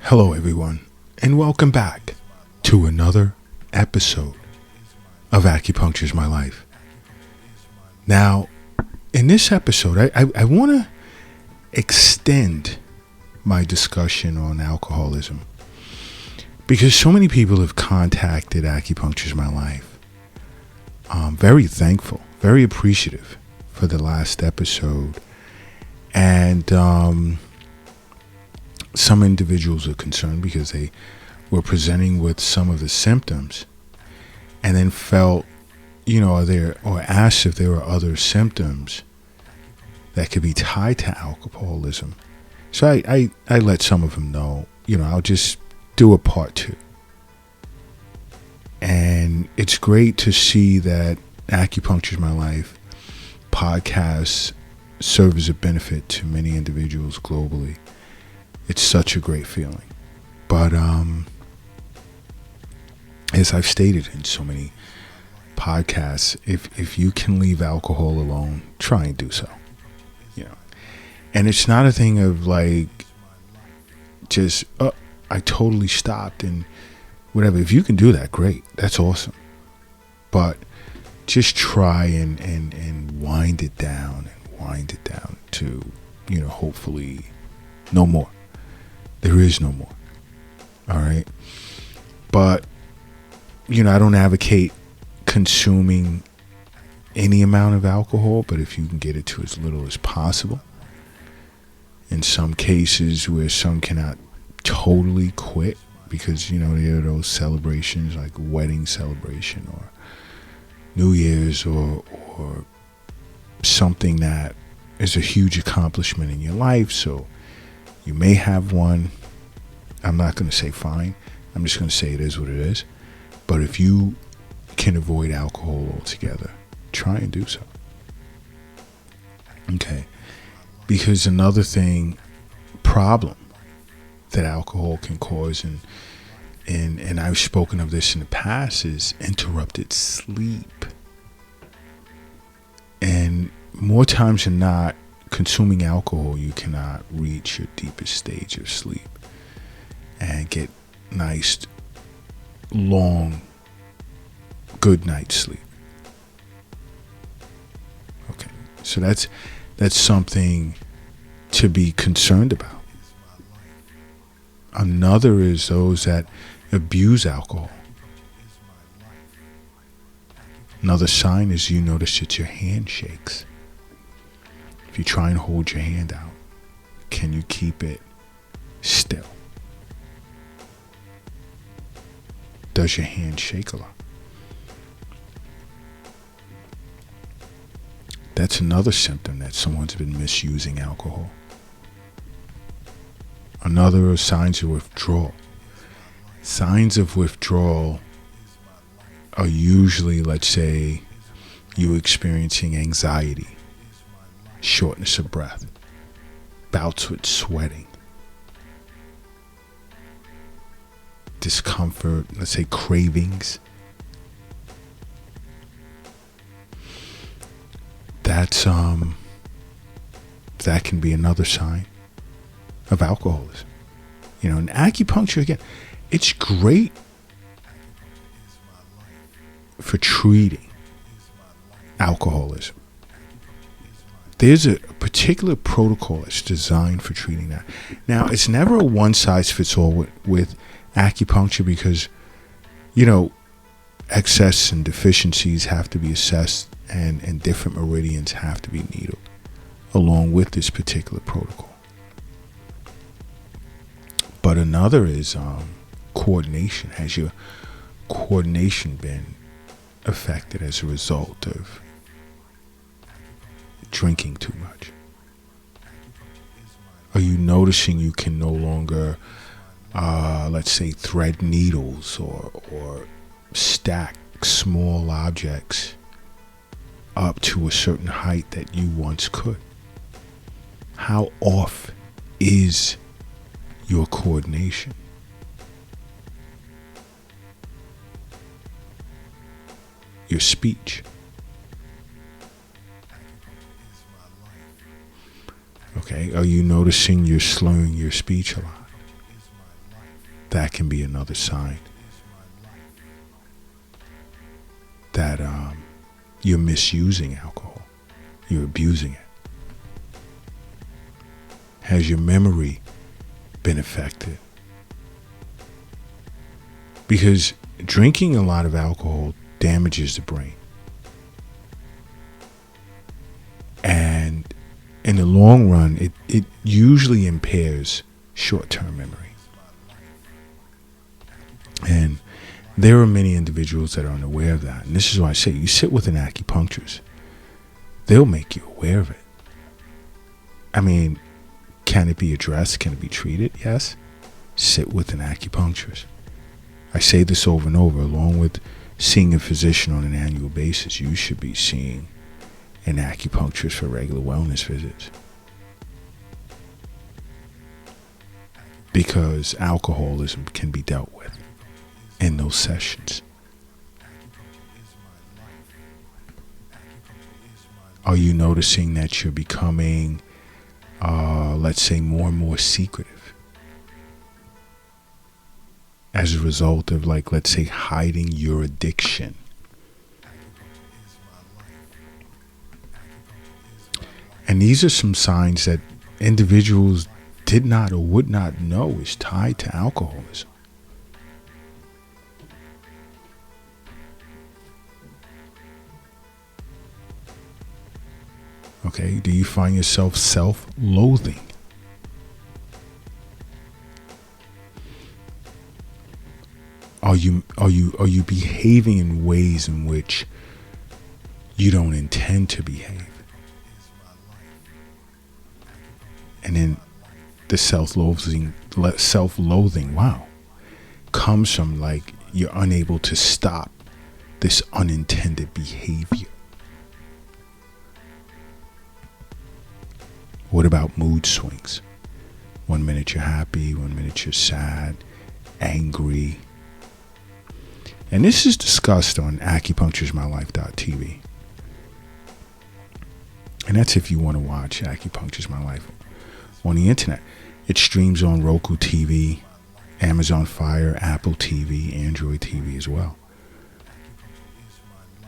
Hello, everyone, and welcome back to another episode of Acupuncture's My Life. Now, in this episode, I want to extend my discussion on alcoholism because so many people have contacted Acupuncture's My Life. I'm very thankful, very appreciative for the last episode, and some individuals are concerned because they were presenting with some of the symptoms and then felt, or asked if there were other symptoms that could be tied to alcoholism. So I let some of them know, I'll just do a part 2. And it's great to see that Acupuncture's My Life podcasts serve as a benefit to many individuals globally. It's such a great feeling. But as I've stated in so many podcasts, if you can leave alcohol alone, try and do so. And it's not a thing of like just, I totally stopped and whatever. If you can do that, great. That's awesome. But just try and wind it down to, hopefully no more. There is no more. All right. But, I don't advocate consuming any amount of alcohol, but if you can get it to as little as possible. In some cases where some cannot totally quit because, there are those celebrations like wedding celebration or New Year's or something that is a huge accomplishment in your life. So you may have one. I'm not going to say fine. I'm just going to say it is what it is. But if you can avoid alcohol altogether, try and do so. Okay. Because another problem that alcohol can cause, and I've spoken of this in the past, is interrupted sleep. And more times than not, consuming alcohol, you cannot reach your deepest stage of sleep and get nice, long, good night's sleep. Okay, so that's something to be concerned about. Another is those that abuse alcohol. Another sign is you notice that your hand shakes. If you try and hold your hand out, can you keep it still? Does your hand shake a lot? That's another symptom that someone's been misusing alcohol. Another are signs of withdrawal. Signs of withdrawal are usually, let's say, you experiencing anxiety, shortness of breath, bouts with sweating, discomfort, let's say cravings. That can be another sign of alcoholism. And acupuncture, again, it's great for treating alcoholism. There's a particular protocol that's designed for treating that. Now, it's never a one-size-fits-all with acupuncture because, excess and deficiencies have to be assessed and different meridians have to be needled along with this particular protocol. But another is coordination. Has your coordination been affected as a result of drinking too much? Are you noticing you can no longer, let's say, thread needles or stack small objects up to a certain height that you once could? How off is your coordination? Your speech? Okay, are you noticing you're slurring your speech a lot? that can be another sign that you're misusing alcohol. You're abusing it. Has your memory been affected? Because drinking a lot of alcohol damages the brain. And in the long run, it usually impairs short-term memory. And there are many individuals that are unaware of that. And this is why I say, you sit with an acupuncturist, they'll make you aware of it. I mean, can it be addressed? Can it be treated? Yes. Sit with an acupuncturist. I say this over and over, along with seeing a physician on an annual basis, you should be seeing an acupuncturist for regular wellness visits. Because alcoholism can be dealt with in those sessions. Are you noticing that you're becoming, let's say, more and more secretive as a result of, like, let's say, hiding your addiction? And these are some signs that individuals did not or would not know is tied to alcoholism. Okay, do you find yourself self-loathing? Are you behaving in ways in which you don't intend to behave? And then the self-loathing, wow, comes from, like, you're unable to stop this unintended behavior. What about mood swings? 1 minute you're happy, 1 minute you're sad, angry. And this is discussed on acupuncturesmylife.tv. And that's if you want to watch Acupuncture's My Life on the internet. It streams on Roku TV, Amazon Fire, Apple TV, Android TV as well.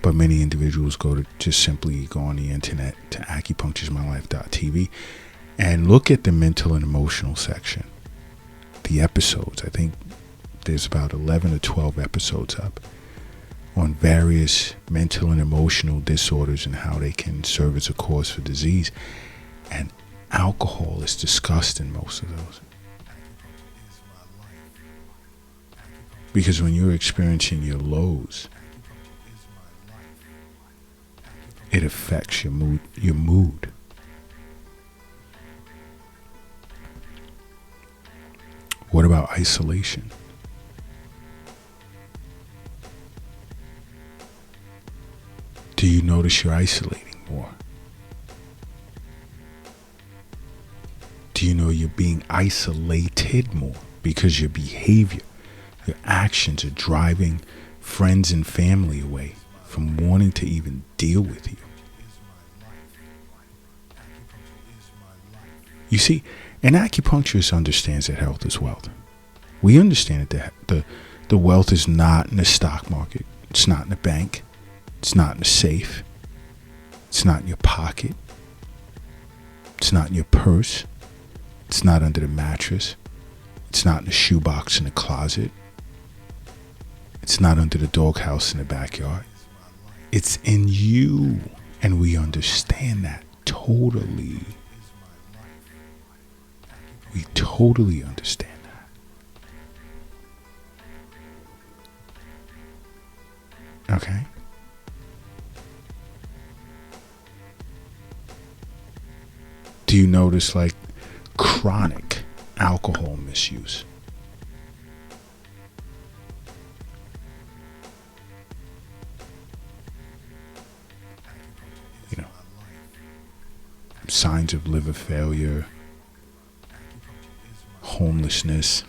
But many individuals just simply go on the internet to acupuncturesmylife.tv and look at the mental and emotional section. The episodes, I think there's about 11 or 12 episodes up on various mental and emotional disorders and how they can serve as a cause for disease. And alcohol is discussed in most of those. Because when you're experiencing your lows, it affects your mood. What about isolation? Do you notice you're isolating more? Do you know you're being isolated more because your behavior, your actions are driving friends and family away from wanting to even deal with you? You see, an acupuncturist understands that health is wealth. We understand that the wealth is not in the stock market. It's not in the bank. It's not in the safe. It's not in your pocket. It's not in your purse. It's not under the mattress. It's not in the shoebox in the closet. It's not under the doghouse in the backyard. It's in you. And we understand that totally. We totally understand that. Okay? Do you notice, like, chronic alcohol misuse? You know, signs of liver failure, homelessness.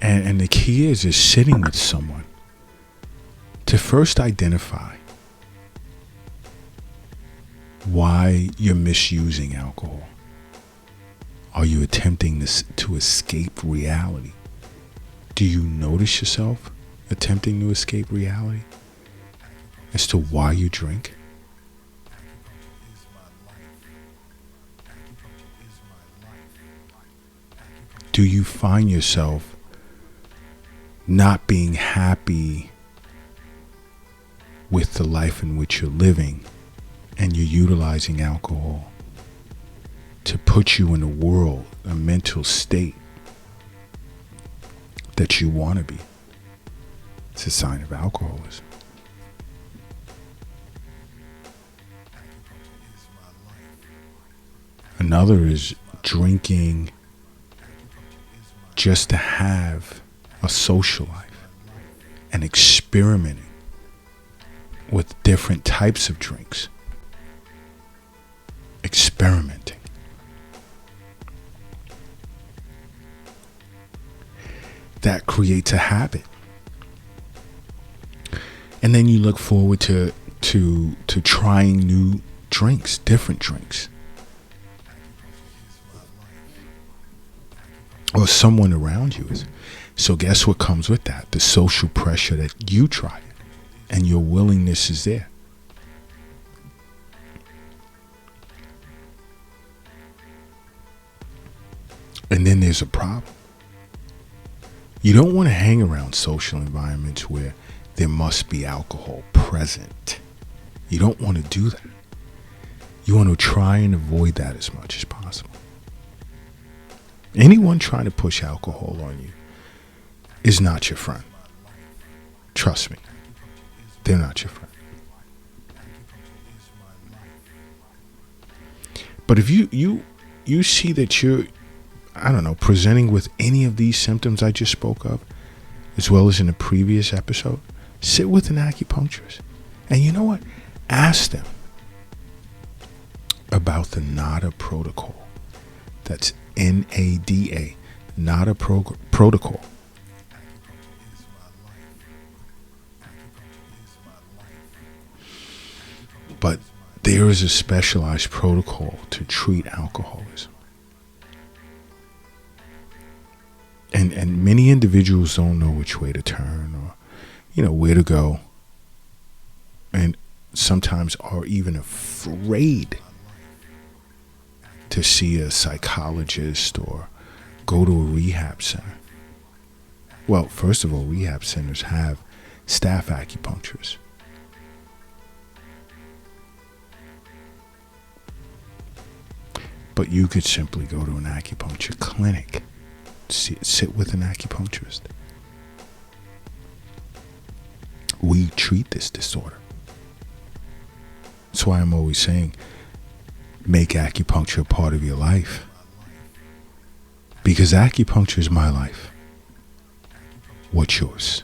And the key is sitting with someone to first identify why you're misusing alcohol. Are you attempting to escape reality? Do you notice yourself attempting to escape reality as to why you drink? Do you find yourself not being happy with the life in which you're living, and you're utilizing alcohol to put you in a world, a mental state that you want to be? It's a sign of alcoholism. Another is drinking just to have a social life and experimenting with different types of drinks. Experimenting. That creates a habit. And then you look forward to trying new drinks, different drinks. Or someone around you is. So guess what comes with that? The social pressure that you try it, and your willingness is there. And then there's a problem. You don't want to hang around social environments where there must be alcohol present. You don't want to do that. You want to try and avoid that as much as possible. Anyone trying to push alcohol on you is not your friend. Trust me. They're not your friend. But if you see that you're, presenting with any of these symptoms I just spoke of, as well as in the previous episode, sit with an acupuncturist. And you know what? Ask them about the NADA protocol. That's NADA, NADA protocol. But there is a specialized protocol to treat alcoholism. And many individuals don't know which way to turn or, where to go. And sometimes are even afraid to see a psychologist or go to a rehab center. Well, first of all, rehab centers have staff acupuncturists. But you could simply go to an acupuncture clinic, sit with an acupuncturist. We treat this disorder. That's why I'm always saying, make acupuncture a part of your life. Because acupuncture is my life. What's yours?